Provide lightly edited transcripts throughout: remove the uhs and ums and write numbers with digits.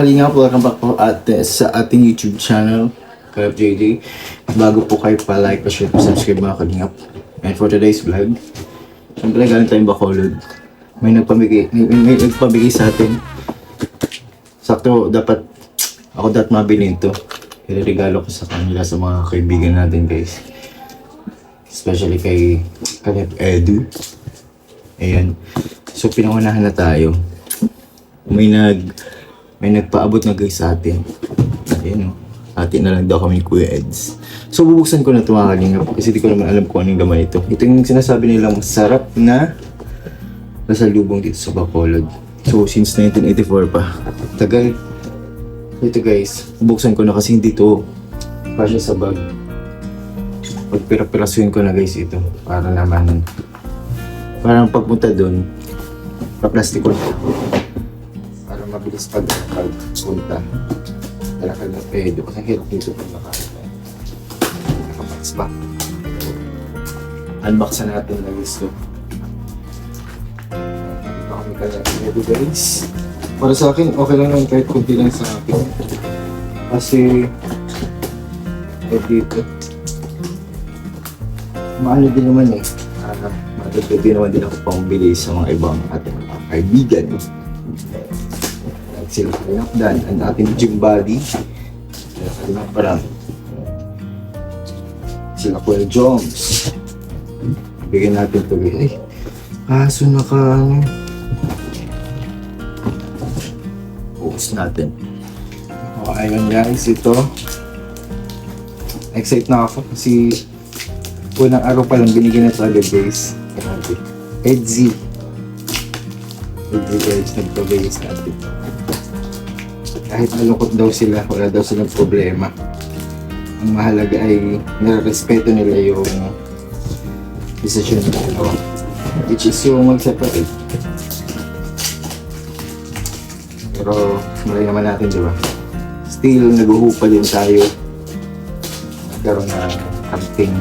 Kalingap, welcome back po sa ating YouTube channel, Kalingap JJ. Bago po kayo pa-like, pa-share, pa-subscribe mga Kalingap. And for today's vlog, siyempre galing tayong Bacolod. May nagpabigay sa atin. Sakto, dapat ako mabili ito. Iregalo ko sa kanila, sa mga kaibigan natin guys. Especially kay Kalingap Edu. Ayan. So pinangunahan na tayo. May nagpaabot na guys sa atin. Ayan o. Atin na lang daw kami Kuya Eds. So bubuksan ko na ito mga Kalingap kasi di ko naman alam kung anong gaman ito. Ito yung sinasabi nilang masarap na pasalubong dito sa Bacolod. So since 1984 pa. Tagal. Ito guys, bubuksan ko na kasi hindi ito kasya sa bag. Pagpira-pirasuin ko na guys ito. Para naman, parang pagpunta doon, pa-plastic ko na. Mabilis pagpunta. Talakad na pedo. Kasi hirap nito pag nakabox pa. Unboxan natin na gusto. Ito kami kaya pedo guys. Para sa akin, okay lang naman kahit kunti lang sa akin. Kasi dito maano din naman eh. Madagdag din naman din ako pang bili sa mga ibang ating mga kaibigan. Sila Kalingap Dan, ang ating gym body. Sila Kalingap Parang. Sila Kuya Joms. Bigyan natin ito. Ay, kaso focus natin. O, ayun guys, ito. Excited na ako kasi unang araw pa lang binigyan na ito agad guys. Edzy. Edzy nagpabigay sa atin. Kahit malungkot daw sila, wala daw silang problema. Ang mahalaga ay nare-respeto nila yung decision ng dalawa. Which is yung mag-separate. Pero malay naman natin, di ba? Still, nag-uhupa din tayo. Nagkaroon na camping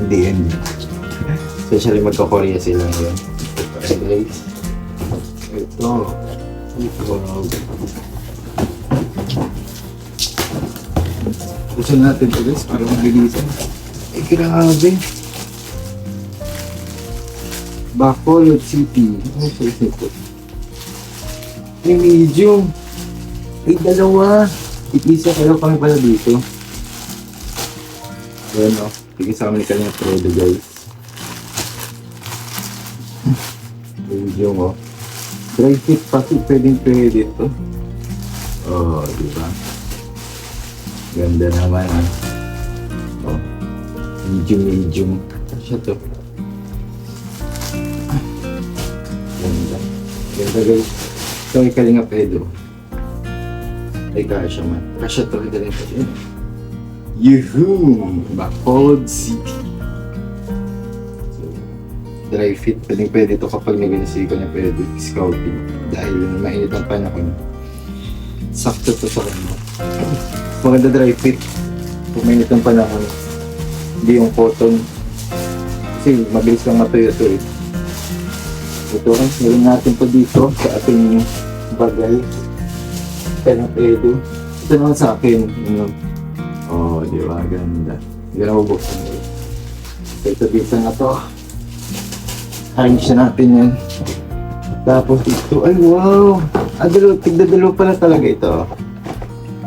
in the end. Especially magka-Korea sila ngayon. Okay guys. Ito. Usan natin ito guys para mabilisan. Ay grabe. Bacolod City. Ano size nito? May medium. Ay dalawa. Isa kayo kami pala dito. Ayan o. Tigisa kami ni Kalingap Edu guys. Medium o. Dry fit pati pwedeng pwede ito. Oh, diba? Ganda naman ah. Oh. Medium. Ano siya to? Ganda. Ganda guys. Ito ay Kalingap Edu. Ay kasya man. Kasya to ay Kalingap Edu. Yuhuu! Bacolod City. So, dry fit. Pwede ito kapag nag-inisi ko niya pwede scouting. Dahil mainit ang panahon. Sakto to sa kanya. Maganda dry fit. Kung mainit ang panahon. Hindi yung cotton. Kasi mabilis lang matuyo ito eh. Ito rin, meron natin pa dito sa ating bagay. Kalingap Edu. Ito naman sa akin. Oh, di ba? Ganda. Hindi na mabuksan eh. Ito dito na to. Arrange na natin yan. Tapos ito, ay wow! Tigdadalo pala talaga ito.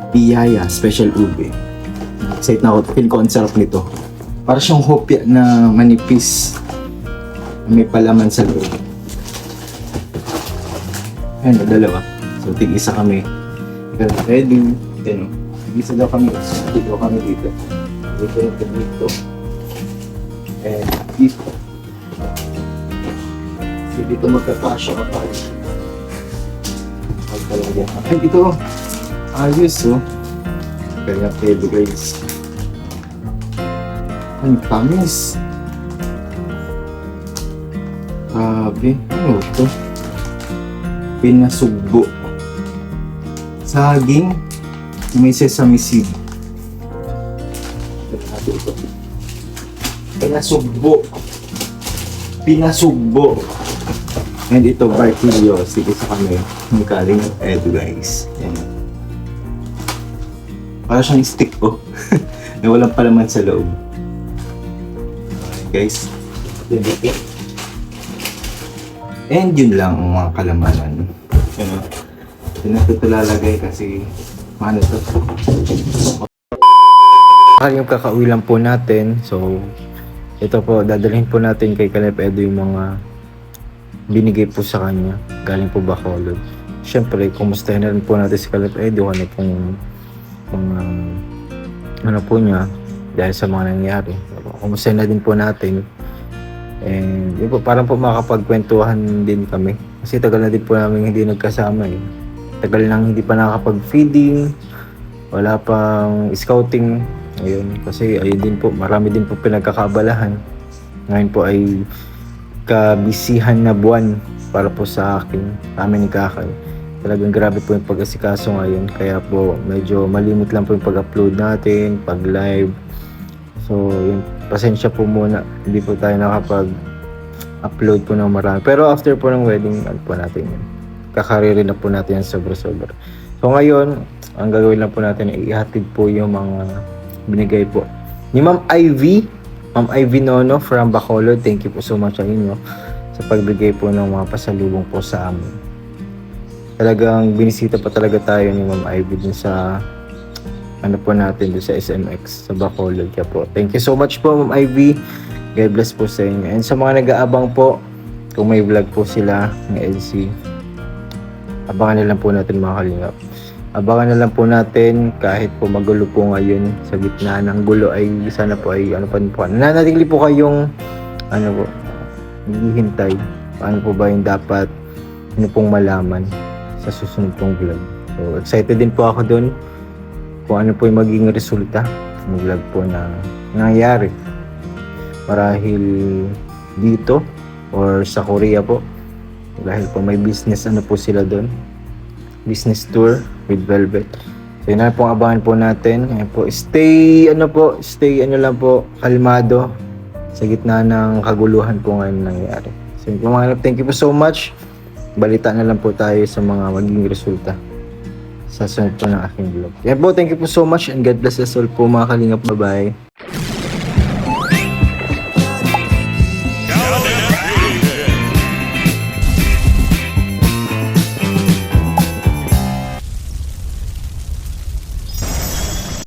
Biyaya, special ube. Excited na ako, feel ko ang sarap nito. Para siyang hopya na manipis. May palaman sa loob. Ayan, dalawa. So, tig-isa kami. Ready. Ito, tig-isa daw kami. Dito kami dito. Dito. And dito. So, dito magkakasya ka pa. Ay, ito. Ayos, oh. Kalingap Edu, guys. Ay, tamis. Grabe. Ano ito? Pinasugbo. Saging. May sesame seed. Ito. Pinasugbo. And ito, Barquillo. Sige sa kami. Yung Kalingap Edu, guys. Yan. Para siyang stick po. Na walang palaman sa loob. Okay, guys. And yun lang ang mga kalamanan. Yun o. Yun na ito lalagay kasi ano to. Yung kakauwi lang po natin. So, ito po, dadalhin po natin kay Kalep Edo yung mga binigay po sa kanya. Galing po Bacolod. Siyempre, kumustahin na rin po natin si Kalep Edo. Ano pong mga ano po niya dahil sa mga nangyari. Kumustahin na din po natin. And yun po, parang po makakapagkwentuhan din kami. Kasi tagal na din po namin hindi nagkasama eh. Tagal nang hindi pa nakakapag-feeding. Wala pang scouting. Ayun, kasi ayun din po, marami din po pinagkakaabalahan. Ngayon po ay kabisihan na buwan para po sa akin, amin ni Kakay. Talagang grabe po yung pag-asikaso ngayon. Kaya po medyo malimit lang po yung pag-upload natin, pag-live. So, yun, pasensya po muna. Hindi po tayo nakapag-upload po ng marami. Pero after po ng wedding, ano po natin yun. Kakariri na po natin yan sobra-sobra. So, ngayon, ang gagawin lang po natin ay ihatid po yung mga binigay po ni Ma'am Ivy. Ma'am Ivy Nono from Bacolod. Thank you po so much sa inyo sa pagbigay po ng mga pasalubong po sa amin. Talagang binisita pa talaga tayo ni Ma'am Ivy dun sa ano po natin dun sa SMX sa Bacolod. Kaya po, thank you so much po Ma'am Ivy. God bless po sa inyo. And sa mga nag-aabang po, kung may vlog po sila ng LC, abangan na lang po natin mga kalingap. Abangan na lang po natin kahit po magulo po ngayon sa gitna ng gulo ay sana po ay ano pa po. Nananatili po kayong ano po, naghihintay. Paano po ba yung dapat ano pong malaman sa susunod pong vlog. So excited din po ako doon kung ano po yung magiging resulta ng vlog po na nangyayari. Marahil dito or sa Korea po. Dahil po may business ano po sila doon. Business tour with Velvet. So yun na pong abangan po natin. Ayan po, stay ano lang po, kalmado sa gitna ng kaguluhan po ngayon nangyayari. So yun po mga, thank you po so much. Balita na lang po tayo sa mga magiging resulta sa sunod po ng aking vlog. Ayan po, thank you po so much and God bless us all po mga kalingap. Bye-bye.